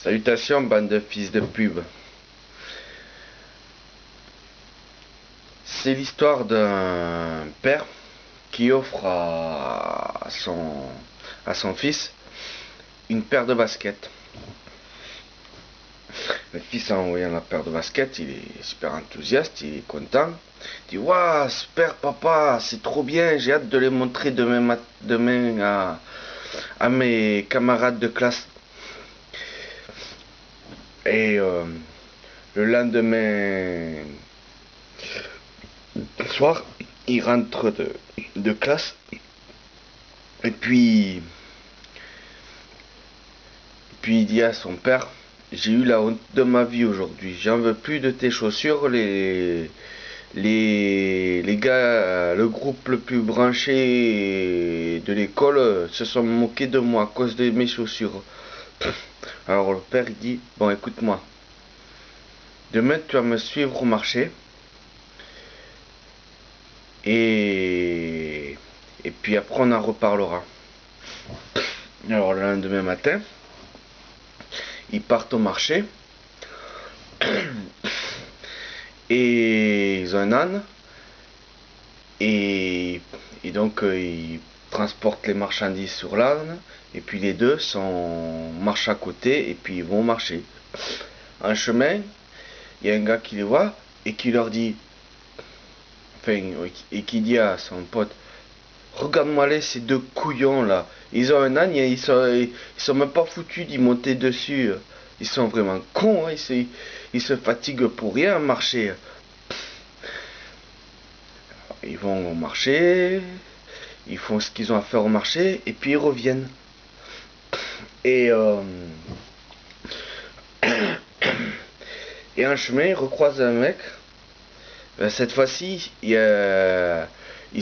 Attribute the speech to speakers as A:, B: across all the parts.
A: Salutations, bande de fils de pub. C'est l'histoire d'un père qui offre à son fils une paire de baskets. Le fils, en voyant la paire de baskets, il est super enthousiaste, il est content. Il dit: waouh, super papa, c'est trop bien, j'ai hâte de les montrer demain à mes camarades de classe. Et le lendemain soir, il rentre de classe. Et puis il dit à son père: j'ai eu la honte de ma vie aujourd'hui. J'en veux plus de tes chaussures. Les gars, le groupe le plus branché de l'école se sont moqués de moi à cause de mes chaussures. Alors le père il dit: bon, écoute-moi. Demain tu vas me suivre au marché. Et puis après on en reparlera. Alors le lendemain matin, ils partent au marché. Et ils ont un âne. Et donc ils transportent les marchandises sur l'âne. Et puis les deux marchent à côté et puis ils vont marcher. En chemin, il y a un gars qui les voit et qui leur dit, enfin, et qui dit à son pote: regarde-moi les, ces deux couillons là. Ils ont un âne et ils sont même pas foutus d'y monter dessus. Ils sont vraiment cons, hein. Ils se fatiguent pour rien à marcher. Ils vont au marché, ils font ce qu'ils ont à faire au marché et puis ils reviennent. Et en chemin, ils recroisent un mec. Cette fois-ci, ils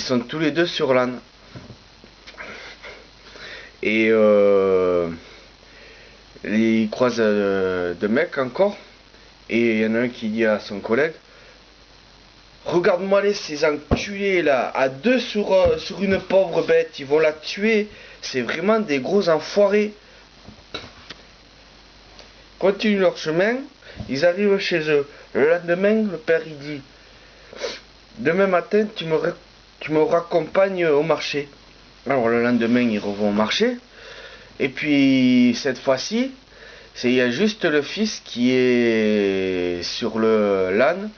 A: sont tous les deux sur l'âne. Et ils croisent deux mecs encore. Et il y en a un qui dit à son collègue: regarde-moi les, ces enculés là, à deux sur une pauvre bête, ils vont la tuer. C'est vraiment des gros enfoirés. Continuent leur chemin, ils arrivent chez eux. Le lendemain, le père il dit: demain matin, tu me raccompagnes au marché. Alors le lendemain, ils revont au marché. Et puis cette fois-ci, il y a juste le fils qui est sur l'âne.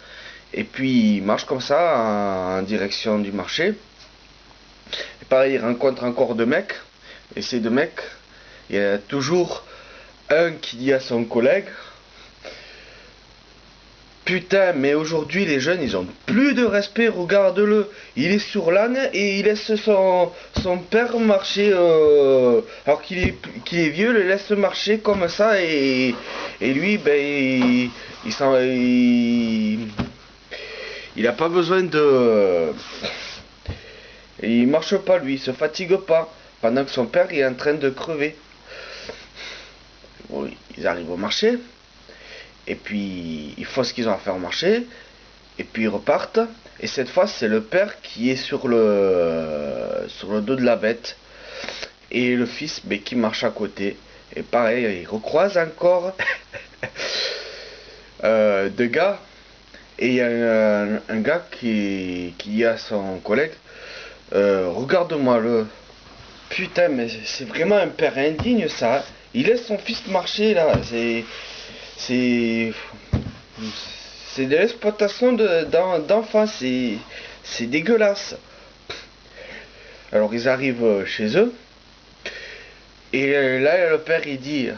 A: Et puis il marche comme ça en direction du marché. Et pareil, il rencontre encore deux mecs. Et ces deux mecs, il y a toujours un qui dit à son collègue: putain, mais aujourd'hui les jeunes ils ont plus de respect, regarde-le. Il est sur l'âne et il laisse son père marcher, alors qu'il est vieux, le laisse marcher comme ça. Et lui, ben, il a pas besoin de. Il marche pas lui, il se fatigue pas. Pendant que son père est en train de crever. Bon, ils arrivent au marché. Et puis ils font ce qu'ils ont à faire au marché. Et puis ils repartent. Et cette fois c'est le père qui est sur le dos de la bête. Et le fils qui marche à côté. Et pareil, il recroise encore deux gars. Et il y a un gars qui dit à son collègue: regarde-moi le. Putain, mais c'est vraiment un père indigne ça. Il laisse son fils marcher là. C'est de l'exploitation d'enfants. C'est dégueulasse. Alors ils arrivent chez eux. Et là, le père il dit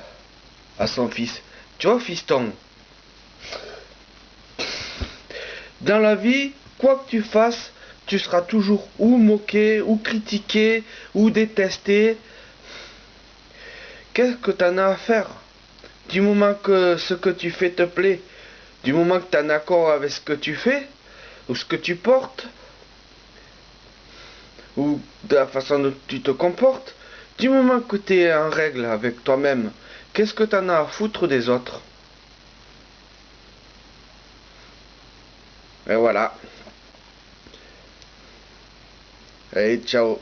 A: à son fils: tu vois, fiston, dans la vie, quoi que tu fasses, tu seras toujours ou moqué, ou critiqué, ou détesté. Qu'est-ce que t'en as à faire? Du moment que ce que tu fais te plaît, du moment que tu es en accord avec ce que tu fais, ou ce que tu portes, ou de la façon dont tu te comportes, du moment que tu es en règle avec toi-même, qu'est-ce que tu en as à foutre des autres? Et voilà. Allez, ciao.